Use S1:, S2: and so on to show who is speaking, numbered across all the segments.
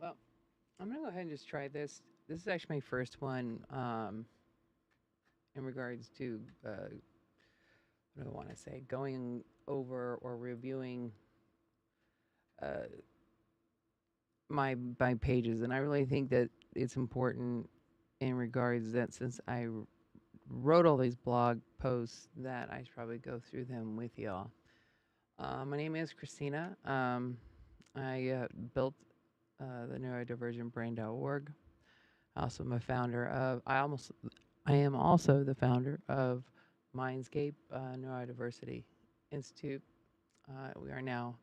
S1: Well, I'm gonna go ahead and just try this. This is actually my first one in regards to what do I want to say? Going over or reviewing uh, my pages, and I really think that it's important in regards that since wrote all these blog posts, that I should probably go through them with y'all. My name is Christina. I built the neurodivergentbrain.org. Also, I'm a founder of. I am also the founder of Mindscape Neurodiversity Institute. We are now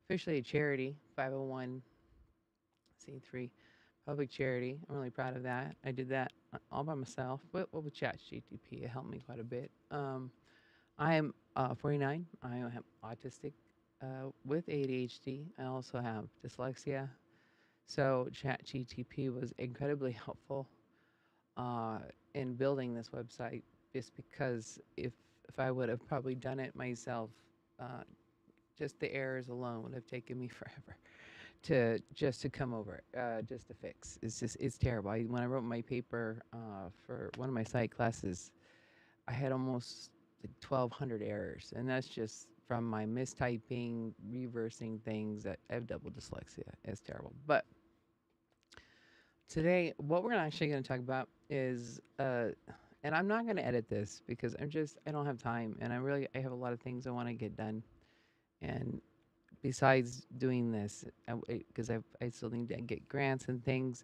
S1: officially a charity, 501c3 public charity. I'm really proud of that. I did that all by myself, but with ChatGTP, it helped me quite a bit. I am 49. I am autistic with ADHD. I also have dyslexia. So ChatGTP was incredibly helpful uh, in building this website, just because if I would have probably done it myself, uh, just the errors alone would have taken me forever to come over, just to fix. It's terrible. When I wrote my paper for one of my psych classes, I had almost like 1,200 errors, and that's just from my mistyping, reversing things. That I have double dyslexia. It's terrible. But today, what we're actually going to talk about is, and I'm not going to edit this because I don't have time, and I have a lot of things I want to get done. And besides doing this, because I still need to get grants and things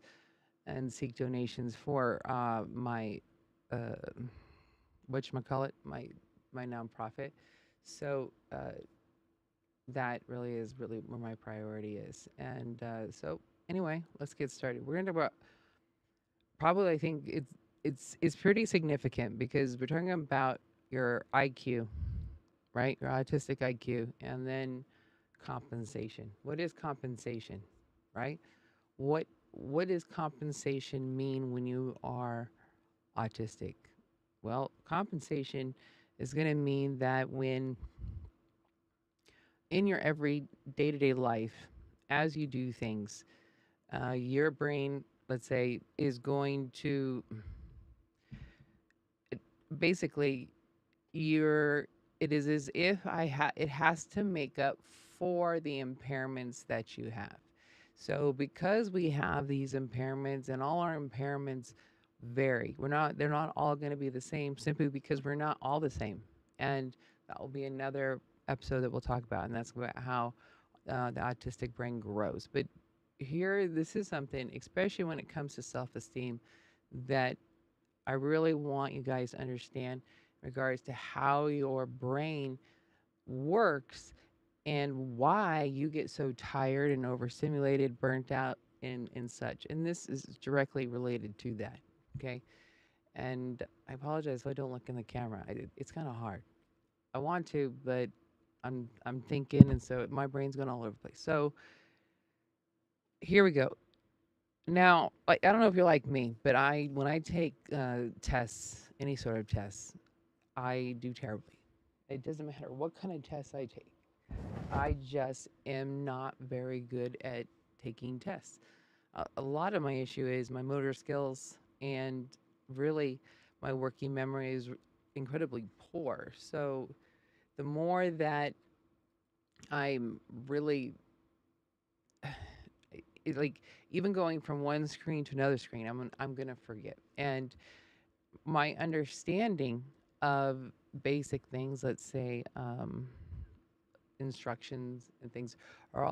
S1: and seek donations for my uh, whatchamacallit, my nonprofit. So that really is really where my priority is. And so anyway, let's get started. We're going to talk about probably I think it's pretty significant because we're talking about your IQ, right? Your autistic IQ, and then compensation. What is compensation, right? What does compensation mean when you are autistic? Well, compensation is going to mean that when in your every day-to-day life, as you do things, your brain, let's say, is going to basically you're it is as if it has to make up for the impairments that you have. So because we have these impairments and all our impairments vary, they're not all going to be the same simply because we're not all the same. And that will be another episode that we'll talk about, and that's about how the autistic brain grows. But here, this is something, especially when it comes to self-esteem, that I really want you guys to understand in regards to how your brain works and why you get so tired and overstimulated, burnt out, and such. And this is directly related to that. Okay. And I apologize if I don't look in the camera. It's kind of hard. I want to, but I'm thinking, and so my brain's going all over the place. So here we go. Now, I don't know if you're like me, but I when I take tests, any sort of tests, I do terribly. It doesn't matter what kind of test I take. I just am not very good at taking tests. A lot of my issue is my motor skills, and really my working memory is incredibly poor. So the more that I'm really like even going from one screen to another screen, I'm gonna forget. And my understanding of basic things, let's say instructions and things, they're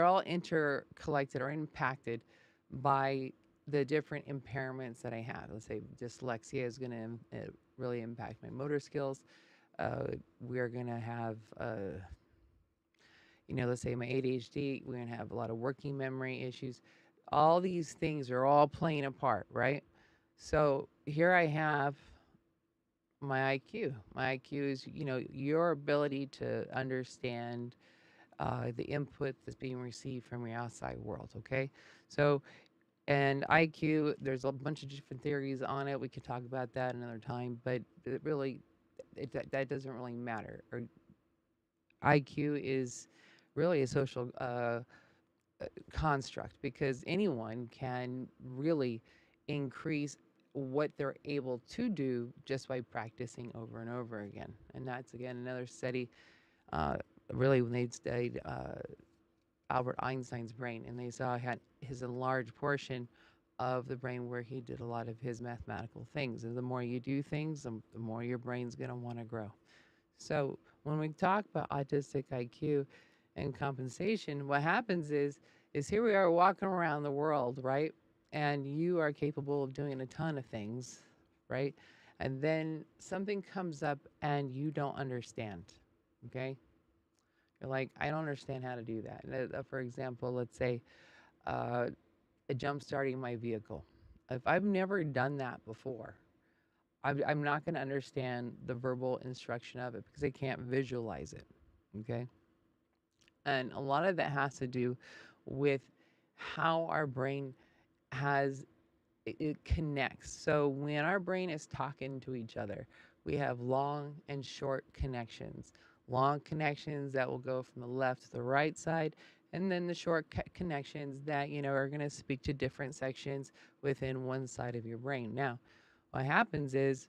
S1: all intercollected or impacted by the different impairments that I have. Let's say dyslexia is going to really impact my motor skills. We're going to have, let's say my ADHD, we're going to have a lot of working memory issues. All these things are all playing a part, right? So here I have my IQ. My IQ is, your ability to understand the input that's being received from your outside world. Okay, so and IQ, there's a bunch of different theories on it. We could talk about that another time, but that doesn't really matter. Or IQ is really a social construct, because anyone can really increase what they're able to do just by practicing over and over again. And that's again another study, uh, really, when they studied Albert Einstein's brain, and they saw had his enlarged portion of the brain where he did a lot of his mathematical things. And the more you do things, the more your brain's going to want to grow. So when we talk about autistic IQ and compensation, what happens is here we are walking around the world, right? And you are capable of doing a ton of things, right? And then something comes up and you don't understand. Okay? You're like, I don't understand how to do that. For example, let's say uh, jump starting my vehicle. If I've never done that before, I'm not going to understand the verbal instruction of it because I can't visualize it. Okay. And a lot of that has to do with how our brain has it connects. So when our brain is talking to each other, we have long and short connections. Long connections that will go from the left to the right side, and then the short connections that are going to speak to different sections within one side of your brain. Now, what happens is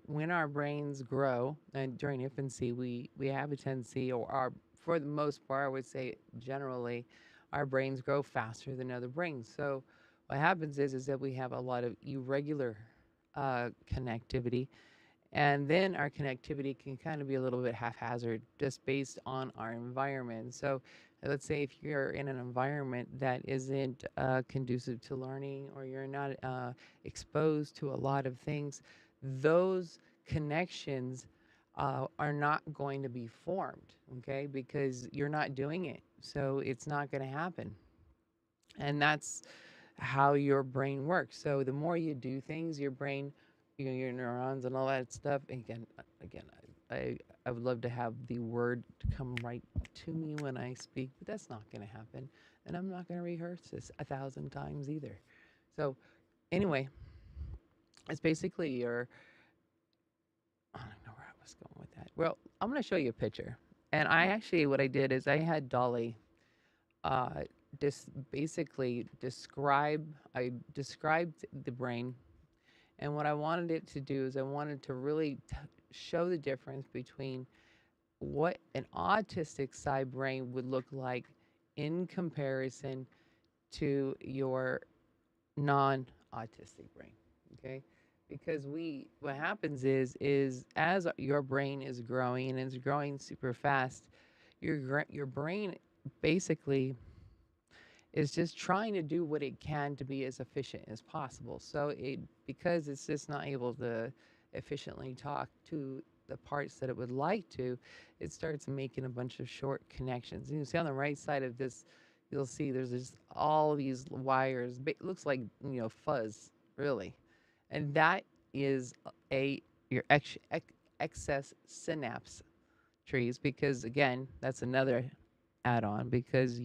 S1: when our brains grow and during infancy, we have a tendency, or our, for the most part, I would say generally, our brains grow faster than other brains. So what happens is that we have a lot of irregular connectivity, and then our connectivity can kind of be a little bit haphazard just based on our environment. So let's say if you're in an environment that isn't conducive to learning, or you're not exposed to a lot of things, those connections are not going to be formed, okay, because you're not doing it. So it's not going to happen. And that's how your brain works. So the more you do things, your brain, your neurons and all that stuff. Again, I would love to have the word to come right to me when I speak, but that's not going to happen, and I'm not going to rehearse this 1,000 times either. So anyway, it's basically your. I don't know where I was going with that. Well, I'm going to show you a picture, and I actually what I did is I had Dolly uh, just basically describe. I described the brain. And what I wanted it to do is I wanted to really show the difference between what an autistic side brain would look like in comparison to your non-autistic brain. Okay? Because what happens is as your brain is growing and it's growing super fast, your brain basically is just trying to do what it can to be as efficient as possible. So because it's just not able to efficiently talk to the parts that it would like to, it starts making a bunch of short connections. And you see on the right side of this, you'll see there's just all these wires. It looks like fuzz, really, and that is a your excess synapse trees, because again, that's another add-on, because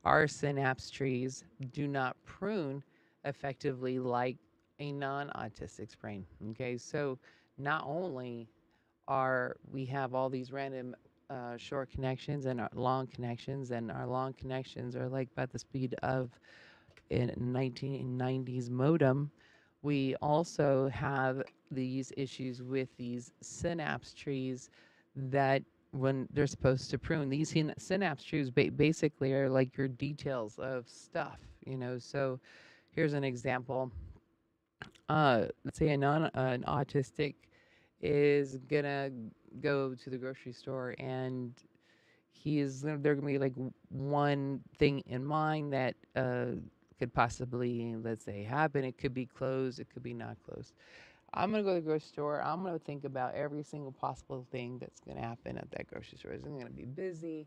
S1: our synapse trees do not prune effectively like a non-autistic brain. Okay, so not only are we have all these random short connections and our long connections, and our long connections are like about the speed of a 1990s modem, we also have these issues with these synapse trees that when they're supposed to prune, these synapse trees basically are like your details of stuff. So here's an example. Let's say an autistic is gonna go to the grocery store, and they're gonna be like one thing in mind that could possibly, let's say, happen. It could be closed, it could be not closed. I'm gonna go to the grocery store. I'm gonna think about every single possible thing that's gonna happen at that grocery store. Is it gonna be busy?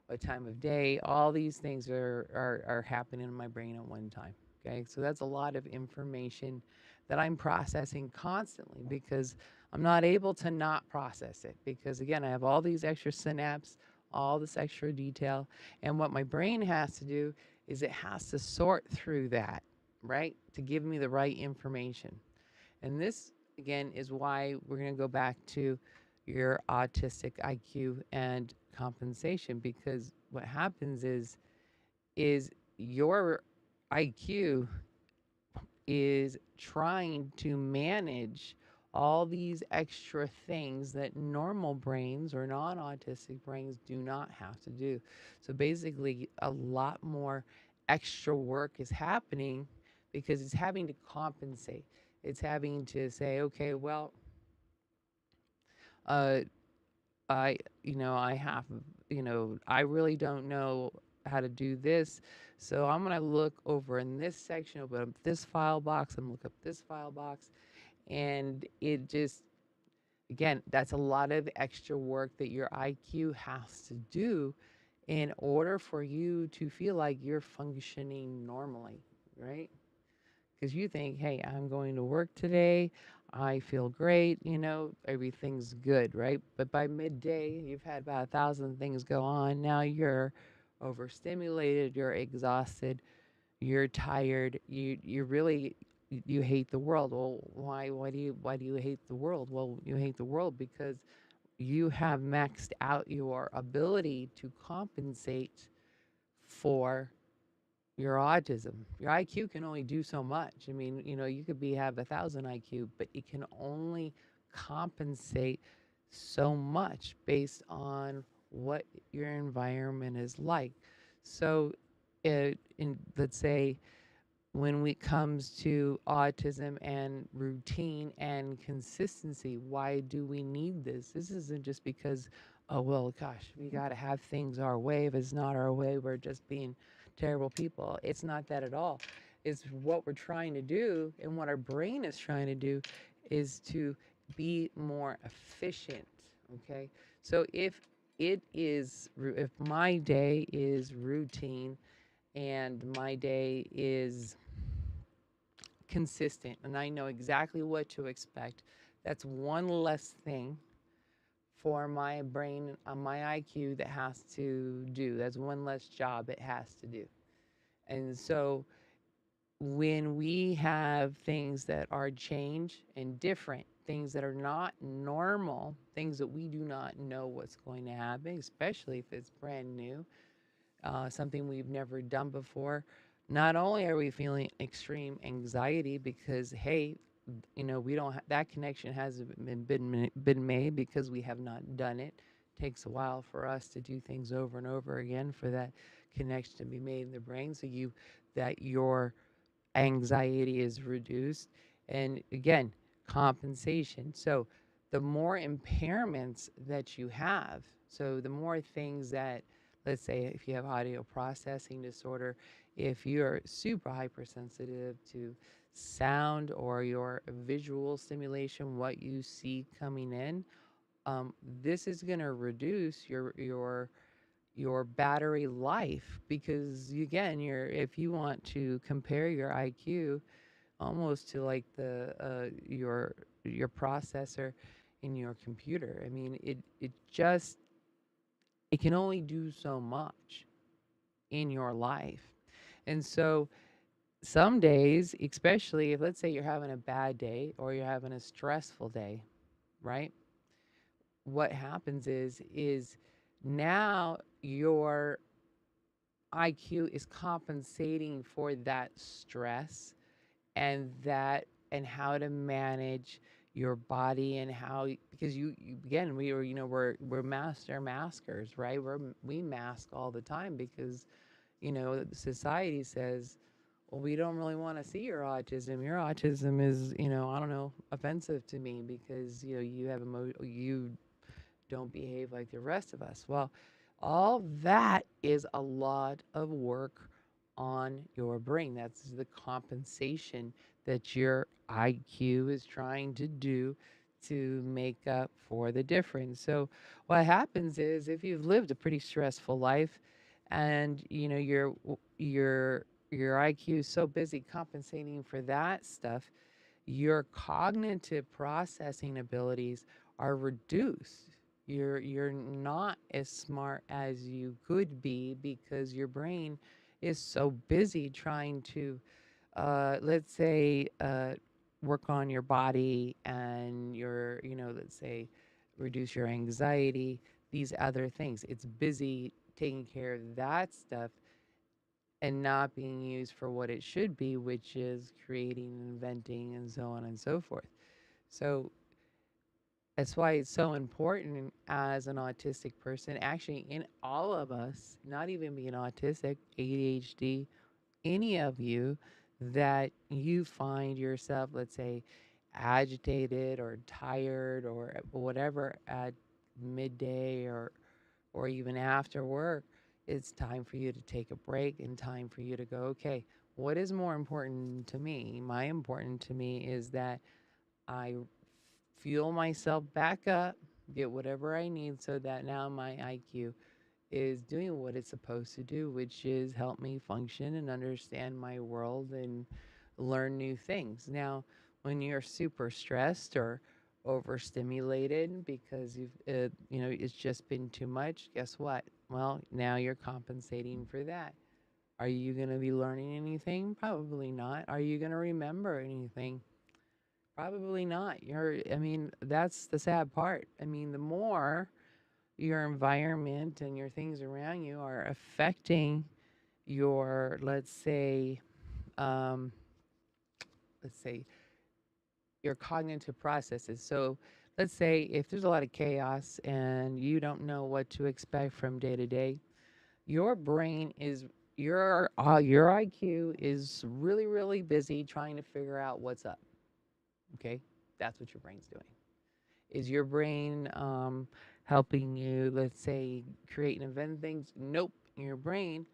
S1: What time of day? All these things are happening in my brain at one time. Okay, so that's a lot of information that I'm processing constantly, because I'm not able to not process it, because again, I have all these extra synapses, all this extra detail, and what my brain has to do is it has to sort through that, right, to give me the right information. And this, again, is why we're going to go back to your autistic IQ and compensation, because what happens is is your IQ is trying to manage all these extra things that normal brains or non autistic brains do not have to do. So basically, a lot more extra work is happening because it's having to compensate. It's having to say, okay, well, uh, I have, I really don't know how to do this. So I'm going to look over in this section, open up this file box and look up this file box. And it just, again, that's a lot of extra work that your IQ has to do in order for you to feel like you're functioning normally, right? Because you think, hey, I'm going to work today. I feel great, everything's good, right? But by midday, you've had about 1,000 things go on. Now you're overstimulated, you're exhausted, you're tired, you really you hate the world. Well, why do you hate the world? Well, you hate the world because you have maxed out your ability to compensate for your autism. Your IQ can only do so much. I mean, you could have 1,000 IQ, but it can only compensate so much based on what your environment is like. So, let's say when it comes to autism and routine and consistency, why do we need this? This isn't just because, oh, well, gosh, we got to have things our way. If it's not our way, we're just being terrible people. It's not that at all. It's what we're trying to do, and what our brain is trying to do is to be more efficient. Okay. So if my day is routine and my day is consistent and I know exactly what to expect, that's one less thing for my brain, my IQ that has to do. That's one less job it has to do. And so when we have things that are change and different, things that are not normal, things that we do not know what's going to happen, especially if it's brand new, something we've never done before. Not only are we feeling extreme anxiety because, hey, we don't that connection hasn't been made because we have not done it. It takes a while for us to do things over and over again for that connection to be made in the brain. So your anxiety is reduced. And again, compensation. So the more impairments that you have, so the more things that, let's say, if you have audio processing disorder, if you're super hypersensitive to sound or your visual stimulation, what you see coming in, this is going to reduce your battery life because again, if you want to compare your IQ almost to like the your processor in your computer, I mean, it can only do so much in your life. And so some days, especially if, let's say, you're having a bad day or you're having a stressful day, right? What happens is now your IQ is compensating for that stress and how to manage your body and how, because you again, we're master maskers, right? We mask all the time because society says, well, we don't really want to see your autism. Your autism is, I don't know, offensive to me because you don't behave like the rest of us. Well, all that is a lot of work on your brain. That's the compensation that your IQ is trying to do to make up for the difference. So what happens is if you've lived a pretty stressful life and your IQ is so busy compensating for that stuff, your cognitive processing abilities are reduced. You're not as smart as you could be because your brain is so busy trying to, let's say, work on your body and let's say, reduce your anxiety, these other things. It's busy taking care of that stuff and not being used for what it should be, which is creating, inventing, and so on and so forth. So that's why it's so important as an autistic person, actually, in all of us, not even being autistic, ADHD, any of you, that you find yourself, let's say, agitated or tired or whatever at midday or even after work, it's time for you to take a break and time for you to go, okay, what is more important to me? My important to me is that I fuel myself back up, get whatever I need so that now my IQ is doing what it's supposed to do, which is help me function and understand my world and learn new things. Now, when you're super stressed or overstimulated because it's just been too much, guess what? Well, now you're compensating for that. Are you going to be learning anything? Probably not. Are you going to remember anything? Probably not. I mean, that's the sad part. I mean, the more your environment and your things around you are affecting your, um, let's say, your cognitive processes. So, let's say if there's a lot of chaos and you don't know what to expect from day to day, your brain is your IQ is really really busy trying to figure out what's up. Okay, that's what your brain's doing. Is your brain helping you, let's say, create and invent things? Nope. Your brain,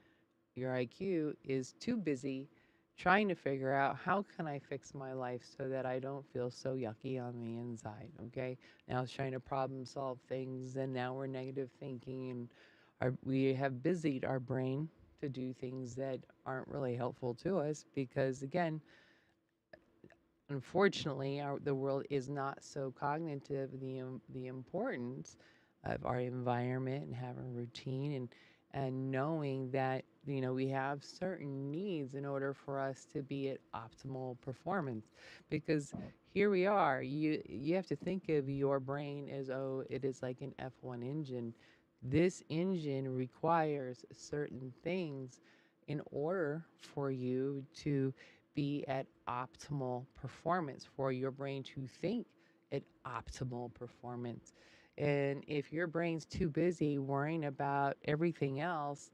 S1: your IQ, is too busy trying to figure out how can I fix my life so that I don't feel so yucky on the inside. Okay. Now it's trying to problem solve things, and now we're negative thinking, and we have busied our brain to do things that aren't really helpful to us because, again, unfortunately, the world is not so cognitive. The importance of our environment and having routine and knowing that we have certain needs in order for us to be at optimal performance. Because here we are, you have to think of your brain as, oh, it is like an F1 engine. This engine requires certain things in order for you to be at optimal performance, for your brain to think at optimal performance. And if your brain's too busy worrying about everything else,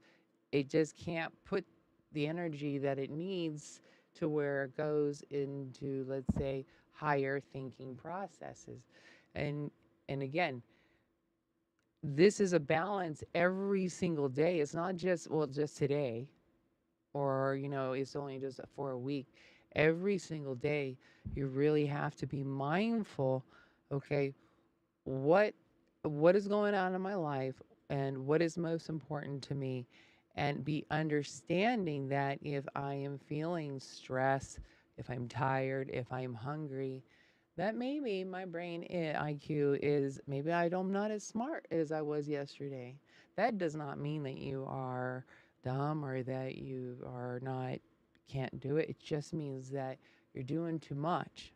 S1: it just can't put the energy that it needs to where it goes into, let's say, higher thinking processes. And and again, this is a balance every single day. It's not just, well, just today, or it's only just for a week. Every single day you really have to be mindful. Okay, what what is going on in my life and what is most important to me, and be understanding that if I am feeling stress, if I'm tired, if I'm hungry, that maybe my brain IQ is, maybe I'm not as smart as I was yesterday. That does not mean that you are dumb or that you are not can't do it. It just means that you're doing too much,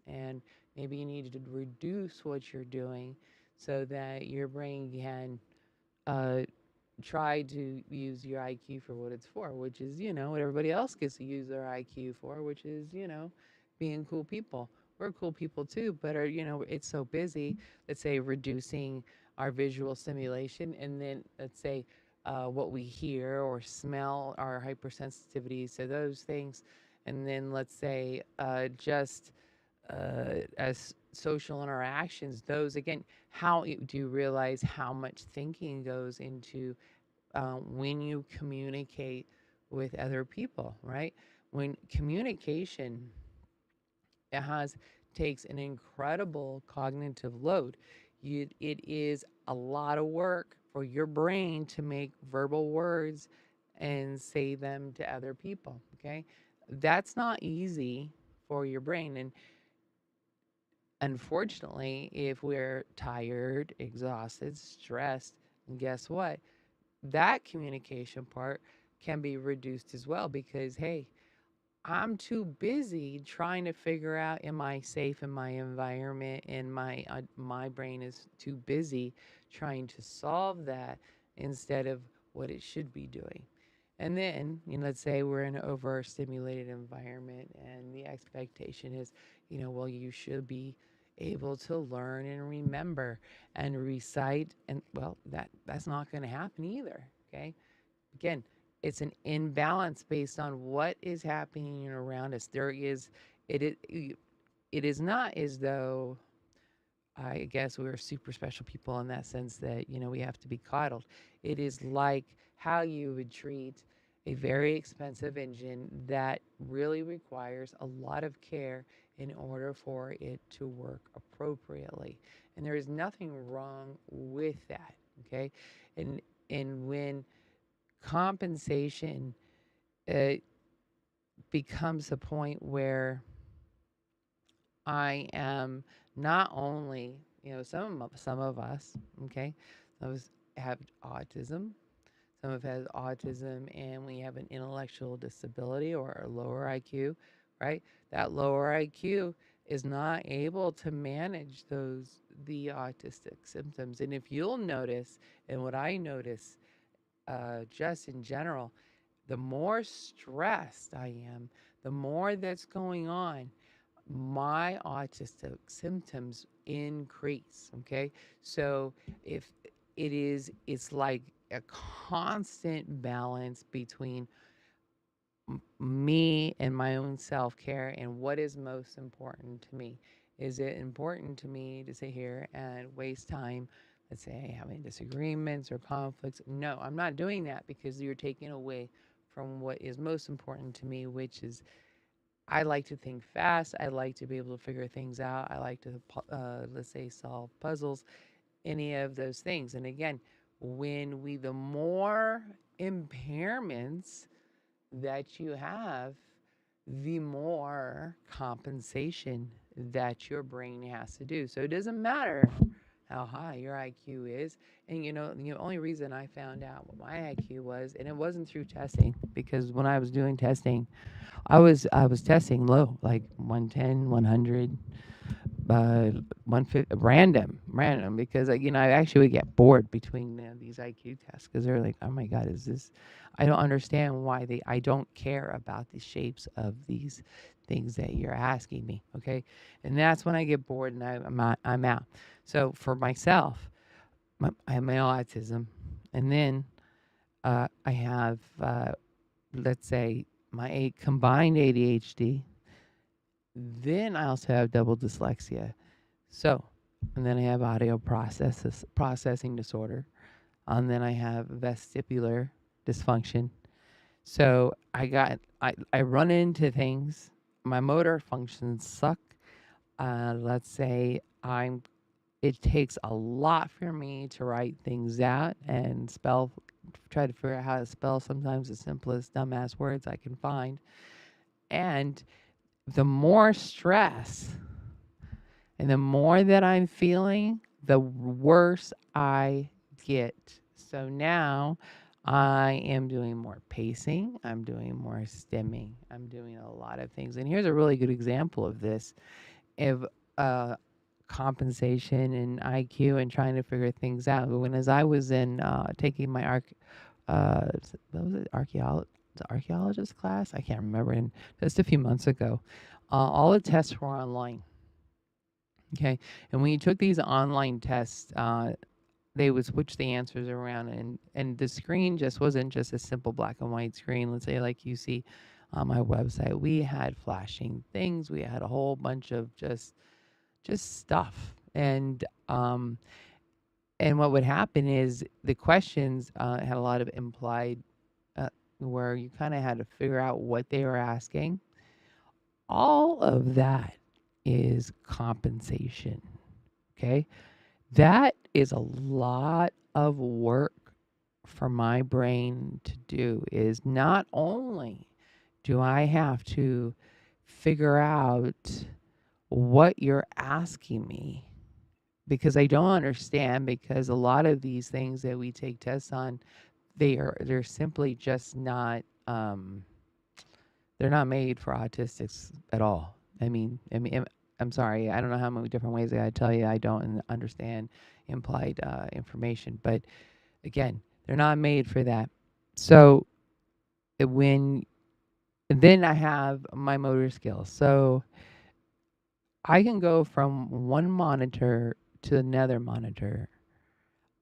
S1: and maybe you need to reduce what you're doing so that your brain can uh, try to use your IQ for what it's for, which is, what everybody else gets to use their IQ for, which is, being cool people. We're cool people too, but it's so busy, let's say, reducing our visual stimulation, and then let's say what we hear or smell, our hypersensitivities to those things, and then let's say just as social interactions, those again, do you realize how much thinking goes into when you communicate with other people, right? When communication, it has takes an incredible cognitive load. It is a lot of work for your brain to make verbal words and say them to other people. Okay, that's not easy for your brain. And unfortunately, if we're tired, exhausted, stressed, and guess what? That communication part can be reduced as well because, hey, I'm too busy trying to figure out, am I safe in my environment, and my brain is too busy trying to solve that instead of what it should be doing. And then, let's say we're in an overstimulated environment and the expectation is, well, you should be able to learn and remember and recite. And well, that's not going to happen either. Okay. Again, it's an imbalance based on what is happening around us. It is, it is not as though I guess we're super special people in that sense that, we have to be coddled. It is like how you would treat a very expensive engine that really requires a lot of care in order for it to work appropriately. And there is nothing wrong with that. Okay. And and when compensation uh, becomes a point where I am not only, some of us, okay, some of us have autism, some of us has autism, and we have an intellectual disability or a lower IQ, right? That lower IQ is not able to manage the autistic symptoms. And if you'll notice, and what I notice, just in general, the more stressed I am, the more that's going on, my autistic symptoms increase. Okay. So if it's like a constant balance between me and my own self care and what is most important to me. Is it important to me to sit here and waste time, let's say, having disagreements or conflicts? No, I'm not doing that because you're taking away from what is most important to me, which is I like to think fast. I like to be able to figure things out. I like to, let's say, solve puzzles, any of those things. And again, the more impairments that you have, the more compensation that your brain has to do. So it doesn't matter how high your IQ is. And the only reason I found out what my IQ was, and it wasn't through testing, because when I was doing testing, I was testing low, like 110, 100, 150, random, because I actually would get bored between these IQ tests because they're like, oh my god, is this? I don't understand why I don't care about the shapes of these things that you're asking me. Okay, and that's when I get bored and I'm out. So for myself, I have my autism, and then I have let's say my combined ADHD. Then I also have double dyslexia. So, and then I have processing disorder. And then I have vestibular dysfunction. So I run into things. My motor functions suck. Let's say it takes a lot for me to write things out and try to figure out how to spell sometimes the simplest dumbass words I can find. And the more stress and the more that I'm feeling, the worse I get. So now I am doing more pacing, I'm doing more stimming, I'm doing a lot of things. And here's a really good example of this of compensation and IQ and trying to figure things out. As I was in taking my what was it, archaeologist class? I can't remember. And just a few months ago, all the tests were online. Okay, and when you took these online tests, they would switch the answers around, and the screen just wasn't just a simple black and white screen. Let's say like you see on my website, we had flashing things, we had a whole bunch of just stuff, and what would happen is the questions had a lot of implied, where you kind of had to figure out what they were asking. All of that is compensation. Okay. That is a lot of work for my brain to do. Is not only do I have to figure out what you're asking me, because I don't understand, because a lot of these things that we take tests on, they're simply just not they're not made for autistics at all. I'm sorry. I don't know how many different ways I gotta tell you I don't understand implied information, but again, they're not made for that. So when then I have my motor skills. So I can go from one monitor to another monitor.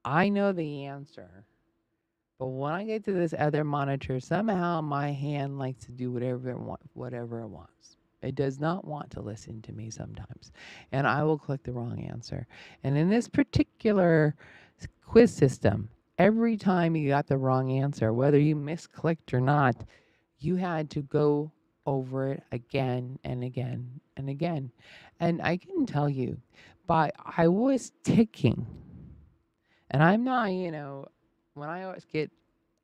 S1: I know the answer. But when I get to this other monitor, somehow my hand likes to do whatever it wants. It does not want to listen to me sometimes, and I will click the wrong answer. And in this particular quiz system, every time you got the wrong answer, whether you misclicked or not, you had to go over it again and again and again. And I can tell you, I was ticking, and I'm not, when I always get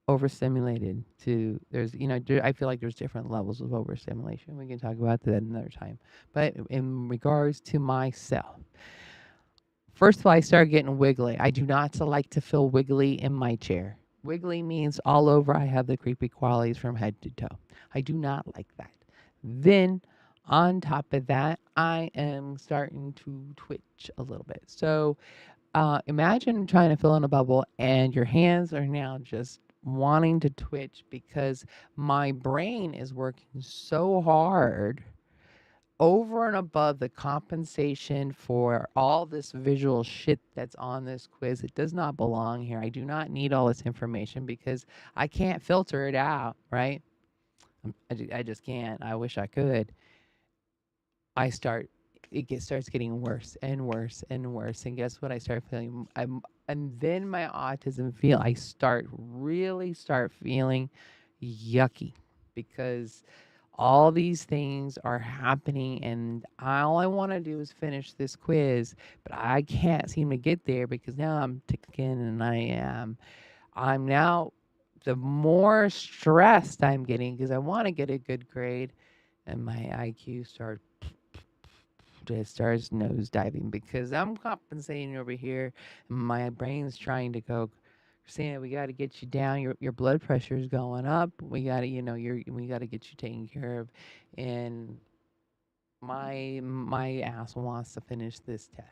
S1: overstimulated to there's I feel like there's different levels of overstimulation. We can talk about that another time. But in regards to myself, first of all, I started getting wiggly. I do not like to feel wiggly in my chair. Wiggly means all over. I have the creepy qualities from head to toe. I do not like that. Then on top of that, I am starting to twitch a little bit. So imagine trying to fill in a bubble and your hands are now just wanting to twitch because my brain is working so hard over and above the compensation for all this visual shit that's on this quiz. It does not belong here. I do not need all this information because I can't filter it out, right? I just can't. I wish I could. I start starts getting worse and worse and worse. And guess what? I start feeling and then my autism I start feeling yucky because all these things are happening and all I want to do is finish this quiz, but I can't seem to get there because now I'm ticking and I'm now the more stressed I'm getting because I want to get a good grade and my IQ starts nosediving because I'm compensating over here. And my brain's trying to go, Christina, we got to get you down. Your blood pressure is going up. We got to, we got to get you taken care of. And my ass wants to finish this test.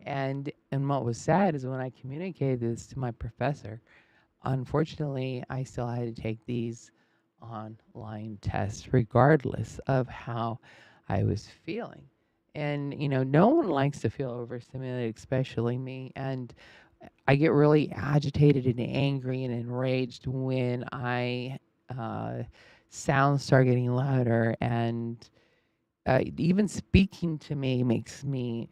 S1: And what was sad is when I communicated this to my professor, unfortunately, I still had to take these online tests regardless of how I was feeling. And, no one likes to feel overstimulated, especially me. And I get really agitated and angry and enraged when uh, sounds start getting louder and even speaking to me makes me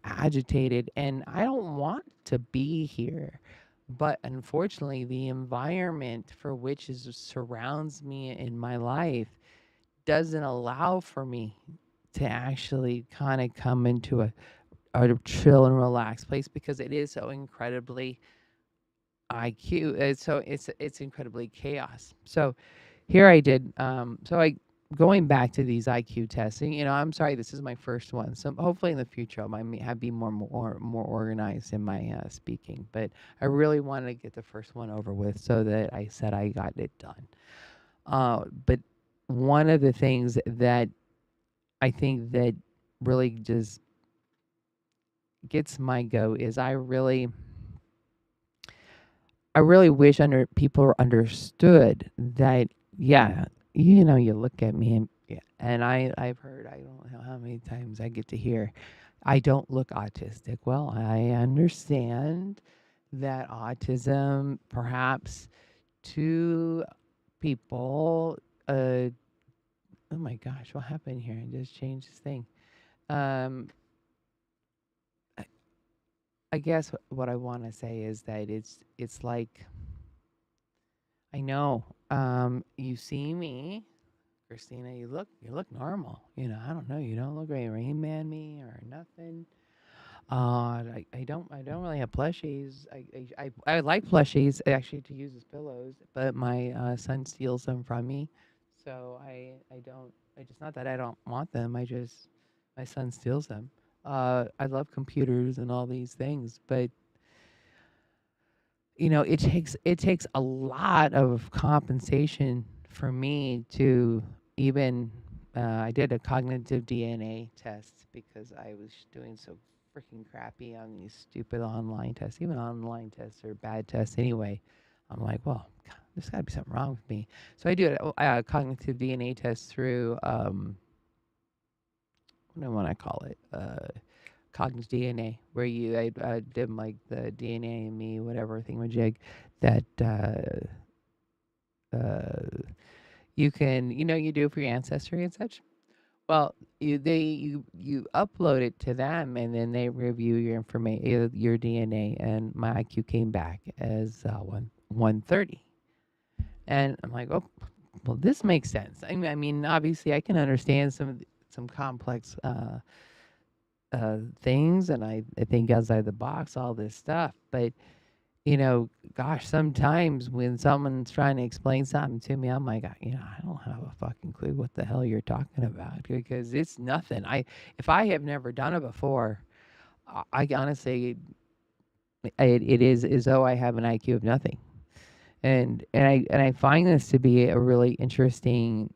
S1: agitated and I don't want to be here. But unfortunately, the environment for which is surrounds me in my life doesn't allow for me to actually kind of come into a chill and relaxed place because it is so incredibly IQ. It's incredibly chaos. So here I did. Going back to these IQ testing. I'm sorry, this is my first one. So hopefully in the future I might have be more organized in my speaking. But I really wanted to get the first one over with so that I said I got it done. But one of the things that I think that really just gets my go is I really wish people understood that, yeah, you look at me and yeah, and I've heard, I don't know how many times I get to hear, I don't look autistic. Well, I understand that autism perhaps to people, oh my gosh, what happened here? I just changed this thing. Um, I, I guess what I want to say is that it's like I know. You see me, Christina. You look normal. I don't know. You don't look like Rain Man me or nothing. I don't really have plushies. I like plushies actually to use as pillows, but my son steals them from me, so I don't. I just not that I don't want them. My son steals them. I love computers and all these things, but it takes a lot of compensation for me to even I did a cognitive DNA test because I was doing so freaking crappy on these stupid online tests. Even online tests are bad tests anyway. I'm like, well, there's got to be something wrong with me. So I do a cognitive DNA test through, what do I want to call it? Cognitive DNA, where I did like the DNA in me, whatever thingamajig that you can, you do for your ancestry and such. Well, you upload it to them, and then they review your information, your DNA, and my IQ came back as 130. And I'm like, oh, well, this makes sense. I mean, obviously, I can understand some complex things, and I think outside the box, all this stuff. But gosh, sometimes when someone's trying to explain something to me, I'm like, I don't have a fucking clue what the hell you're talking about, because it's nothing. If I have never done it before, I honestly, it is as though I have an IQ of nothing. And I find this to be a really interesting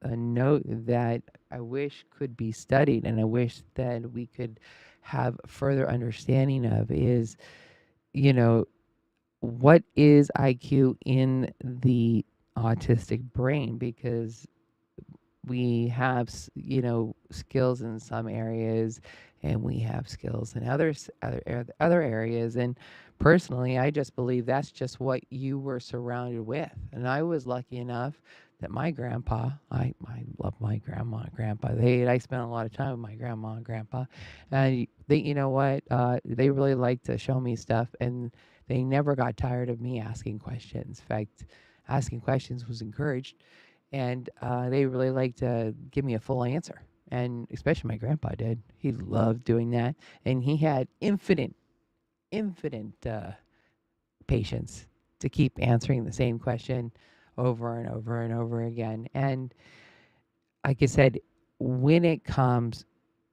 S1: a note that I wish could be studied, and I wish that we could have further understanding of is, you know, what is IQ in the autistic brain, because we have skills in some areas, and we have skills in other areas. And personally, I just believe that's just what you were surrounded with. And I was lucky enough that my grandpa, I love my grandma and grandpa, I spent a lot of time with my grandma and grandpa, and they, you know what, they really liked to show me stuff, and they never got tired of me asking questions. In fact, asking questions was encouraged, and they really liked to give me a full answer. And especially my grandpa did. He loved doing that, and he had infinite patience to keep answering the same question over and over and over again. And like I said, when it comes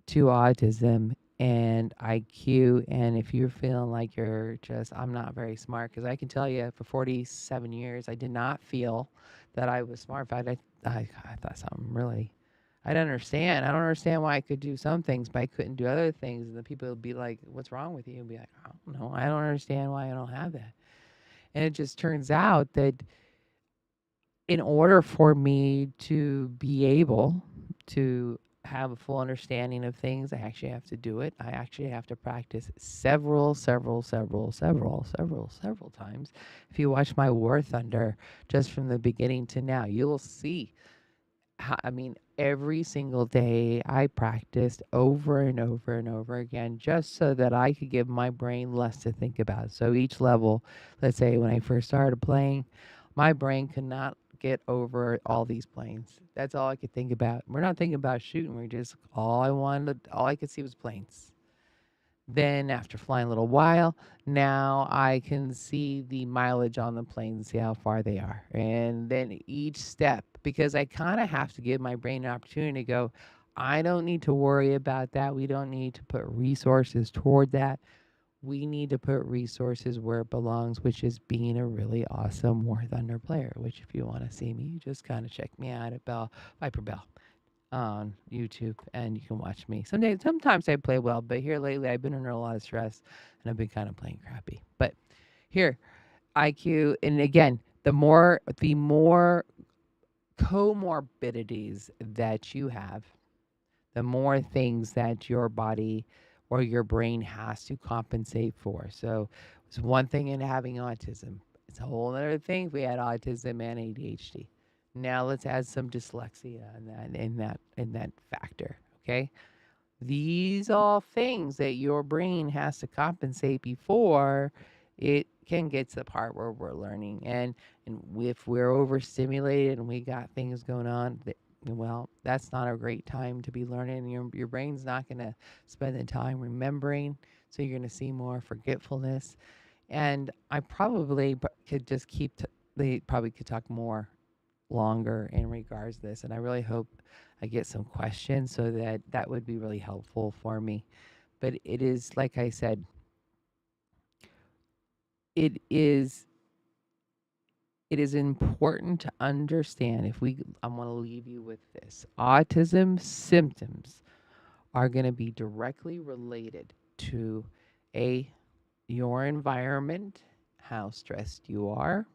S1: to autism and IQ, and if you're feeling like I'm not very smart, because I can tell you for 47 years, I did not feel that I was smart. In fact, I thought something really, I don't understand. I don't understand why I could do some things, but I couldn't do other things. And the people would be like, what's wrong with you? And be like, I don't know. I don't understand why I don't have that. And it just turns out that in order for me to be able to have a full understanding of things, I actually have to do it. I actually have to practice several times. If you watch my War Thunder just from the beginning to now, you'll see every single day I practiced over and over and over again, just so that I could give my brain less to think about. So each level, let's say when I first started playing, my brain could not get over all these planes. That's all I could think about. We're not thinking about shooting. All I could see was planes. Then after flying a little while, now I can see the mileage on the plane and see how far they are. And then each step, because I kind of have to give my brain an opportunity to go, I don't need to worry about that. We don't need to put resources toward that. We need to put resources where it belongs, which is being a really awesome War Thunder player, which if you want to see me, you just kind of check me out at Viper Bell on YouTube, and you can watch me. Sometimes I play well, but here lately I've been under a lot of stress, and I've been kind of playing crappy. But here, IQ, and again, the more comorbidities that you have, the more things that your body or your brain has to compensate for. So it's one thing in having autism. It's a whole other thing if we had autism and ADHD. Now let's add some dyslexia in that factor. Okay. These all things that your brain has to compensate before it can get to the part where we're learning. And if we're overstimulated and we got things going on, well, that's not a great time to be learning. Your brain's not going to spend the time remembering, so you're going to see more forgetfulness. And I probably could just they probably could talk more longer in regards to this, and I really hope I get some questions, so that would be really helpful for me. But it is, like I said, it is it is important to understand. I want to leave you with this: autism symptoms are going to be directly related to your environment, how stressed you are,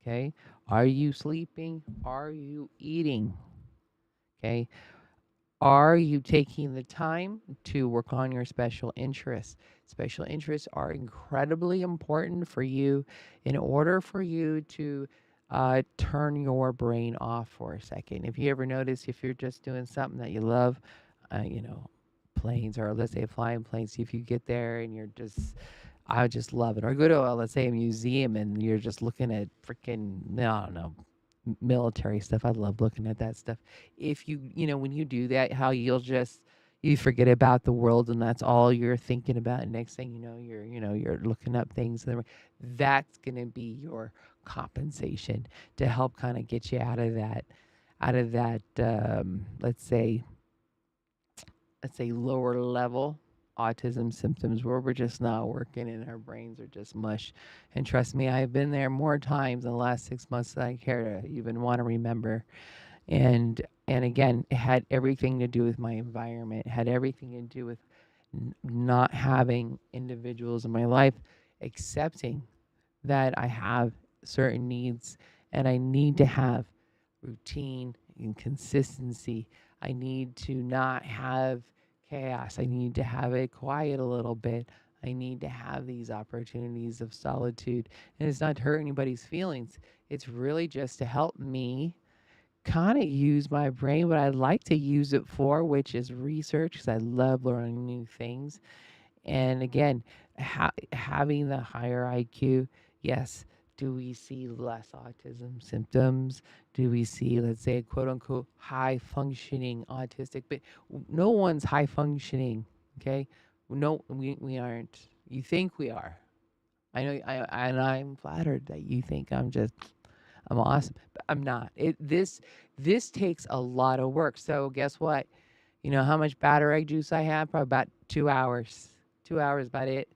S1: Okay. Are you sleeping? Are you eating? Okay. Are you taking the time to work on your special interests? Special interests are incredibly important for you in order for you to turn your brain off for a second. If you ever notice, if you're just doing something that you love, you know, planes, or let's say flying planes, if you get there and you're just, I just love it. Or go to, let's say, a museum and you're just looking at freaking, I don't know, military stuff. I love looking at that stuff. If when you do that, how you'll just, you forget about the world and that's all you're thinking about. And next thing you know, you're looking up things. That's going to be your compensation to help kind of get you out of that, let's say lower level autism symptoms where we're just not working and our brains are just mush. And trust me, I've been there more times in the last 6 months than I care to even want to remember. And again, it had everything to do with my environment. It had everything to do with not having individuals in my life accepting that I have certain needs and I need to have routine and consistency. I need to not have chaos. I need to have it quiet a little bit. I need to have these opportunities of solitude. And it's not to hurt anybody's feelings. It's really just to help me kind of use my brain, what I like to use it for, which is research, because I love learning new things. And again, having the higher IQ, yes. Do we see less autism symptoms? Do we see, let's say, quote unquote, high functioning autistic? But no one's high functioning, okay? No, we aren't. You think we are. I know, and I'm flattered that you think I'm awesome, but I'm not. This takes a lot of work. So guess what? You know how much batter egg juice I have? Probably about 2 hours. 2 hours about it.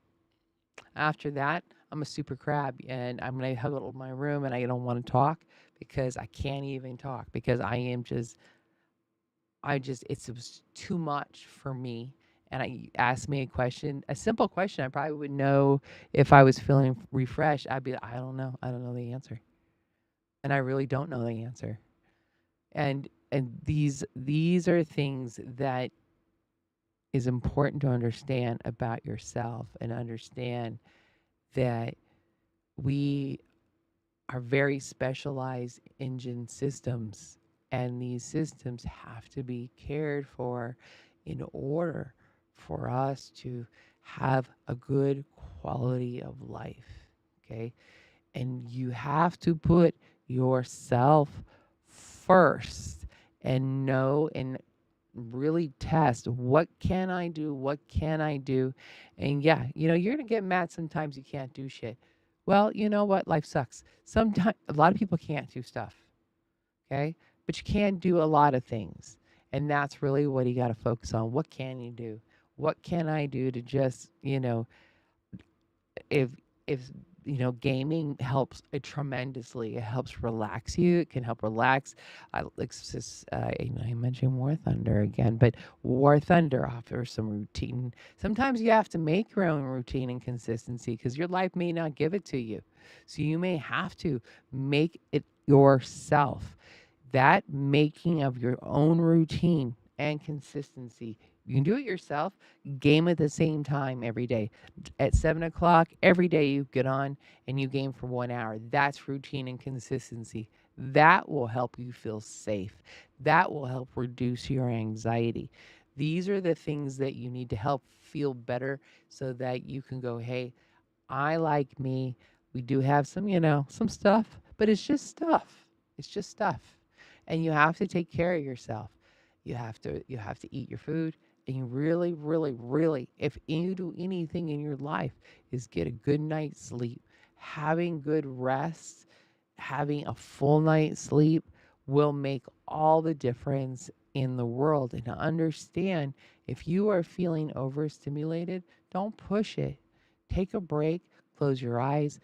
S1: After that, I'm a super crab and I'm gonna huddle my room and I don't want to talk because I can't even talk because it was too much for me. And I asked me a question, a simple question I probably would know if I was feeling refreshed. I'd be like, I don't know. I don't know the answer. And I really don't know the answer. And these are things that is important to understand about yourself and understand that we are very specialized engine systems, and these systems have to be cared for in order for us to have a good quality of life. Okay. And you have to put yourself first and know and really test, what can I do? What can I do? And yeah, you're going to get mad sometimes you can't do shit. Well, you know what? Life sucks. Sometimes a lot of people can't do stuff, okay? But you can do a lot of things. And that's really what you got to focus on. What can you do? What can I do to just, if if gaming helps tremendously. It helps relax you. It can help relax. I mentioned War Thunder again, but War Thunder offers some routine. Sometimes you have to make your own routine and consistency because your life may not give it to you, so you may have to make it yourself. That making of your own routine and consistency, you can do it yourself. Game at the same time every day at 7 o'clock every day. You get on and you game for 1 hour. That's routine and consistency. That will help you feel safe. That will help reduce your anxiety. These are the things that you need to help feel better so that you can go, hey, I like me. We do have some stuff, but it's just stuff. It's just stuff. And you have to take care of yourself. You have to eat your food, and you really, really, really, if you do anything in your life, is get a good night's sleep. Having good rest, having a full night's sleep will make all the difference in the world. And to understand, if you are feeling overstimulated, don't push it. Take a break, close your eyes.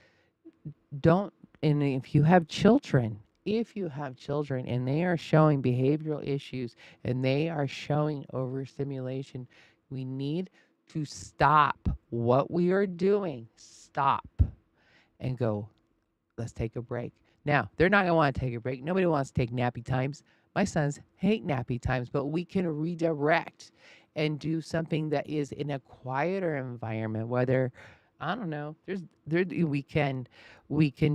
S1: Don't, and if you have children and they are showing behavioral issues and they are showing overstimulation, we need to stop what we are doing. Stop and go, let's take a break. Now, they're not going to want to take a break. Nobody wants to take nappy times. My sons hate nappy times, but we can redirect and do something that is in a quieter environment, whether I don't know, we can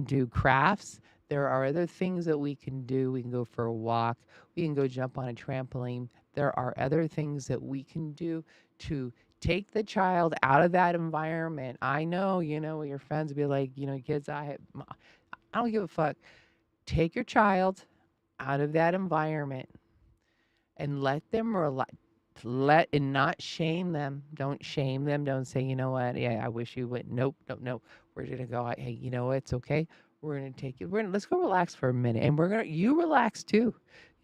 S1: do crafts. There are other things that we can do. We can go for a walk. We can go jump on a trampoline. There are other things that we can do to take the child out of that environment. I know, your friends will be like, kids, I don't give a fuck. Take your child out of that environment and let them let and not shame them. Don't shame them. Don't say, you know what? Yeah, I wish you would. Nope, nope, nope. We're gonna go. Hey, you know what? It's okay. We're gonna take you. Let's go relax for a minute, and you relax too.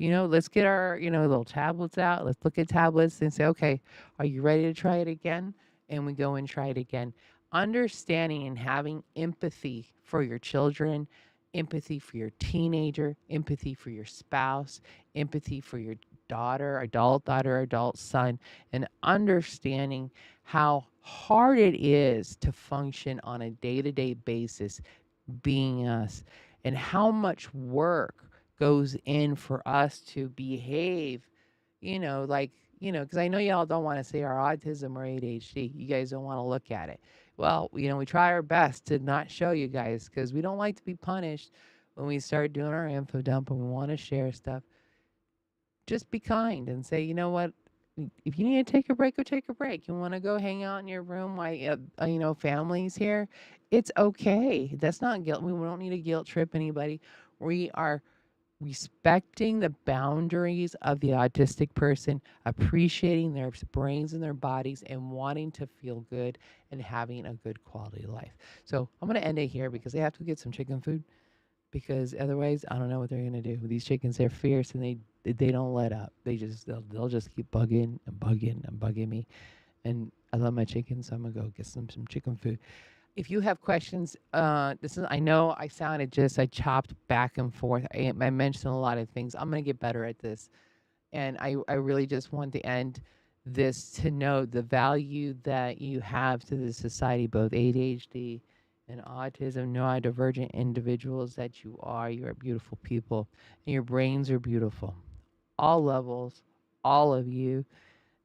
S1: Let's get our little tablets out. Let's look at tablets and say, okay, are you ready to try it again? And we go and try it again. Understanding and having empathy for your children, empathy for your teenager, empathy for your spouse, empathy for your daughter, adult son, and understanding how hard it is to function on a day to day basis being us, and how much work goes in for us to behave, like, because I know y'all don't want to say our autism or ADHD. You guys don't want to look at it. Well, we try our best to not show you guys because we don't like to be punished when we start doing our info dump and we want to share stuff. Just be kind and say, you know what? If you need to take a break, go take a break. You want to go hang out in your room while family's here. It's okay. That's not guilt. We don't need to guilt trip anybody. We are respecting the boundaries of the autistic person, appreciating their brains and their bodies, and wanting to feel good and having a good quality of life. So I'm going to end it here because they have to get some chicken food because otherwise I don't know what they're gonna do. These chickens, they're fierce and they don't let up. They'll just keep bugging me. And I love my chickens, so I'm gonna go get some chicken food. If you have questions, this is I know I chopped back and forth. I mentioned a lot of things. I'm gonna get better at this. And I really just want to end this to know the value that you have to the society, both ADHD and autism, neurodivergent individuals that you are. You're beautiful people, and your brains are beautiful. All levels, all of you.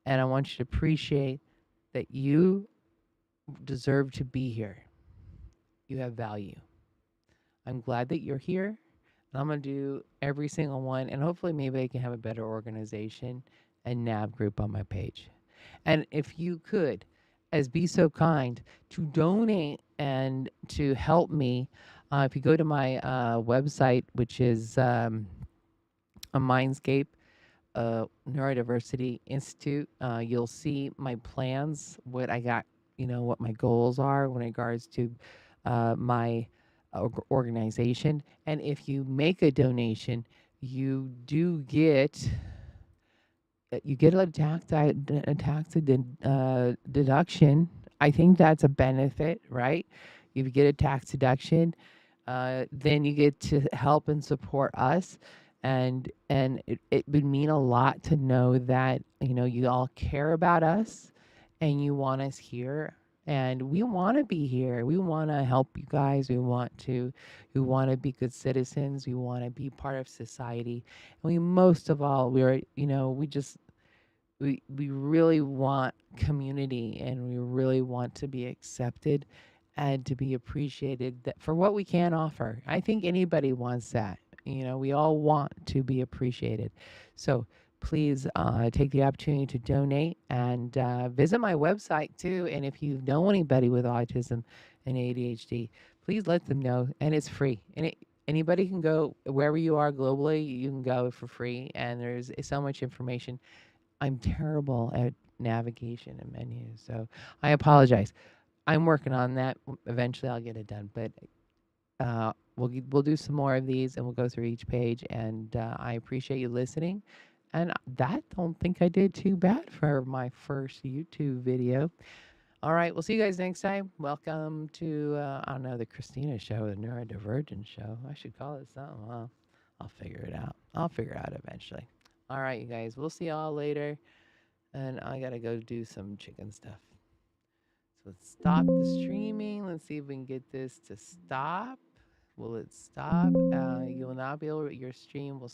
S1: And I want you to appreciate that you deserve to be here. You have value. I'm glad that you're here. And I'm going to do every single one. And hopefully, maybe I can have a better organization and nav group on my page. And if you could, as be so kind to donate and to help me, if you go to my website, which is a Mindscape Neurodiversity Institute, you'll see my plans, what I got, what my goals are in regards to my organization. And if you make a donation, you do get a deduction. I think that's a benefit, right? If you get a tax deduction, then you get to help and support us, and it would mean a lot to know that you all care about us, and you want us here, and we want to be here. We want to help you guys. We want to be good citizens. We want to be part of society, and we most of all we really want community, and we really want to be accepted and to be appreciated that for what we can offer. I think anybody wants that. We all want to be appreciated. So please take the opportunity to donate and visit my website too. And if you know anybody with autism and ADHD, please let them know. And it's free. Anybody can go wherever you are globally. You can go for free, and there's so much information. I'm terrible at navigation and menus, so I apologize. I'm working on that. Eventually, I'll get it done. But we'll do some more of these, and we'll go through each page. And I appreciate you listening. And that don't think I did too bad for my first YouTube video. All right, we'll see you guys next time. Welcome to I don't know, the Christina Show, the Neurodivergent Show. I should call it something. Well, I'll figure it out. I'll figure it out eventually. All right, you guys. We'll see y'all later. And I gotta go do some chicken stuff. So let's stop the streaming. Let's see if we can get this to stop. Will it stop? You will not be able to, your stream will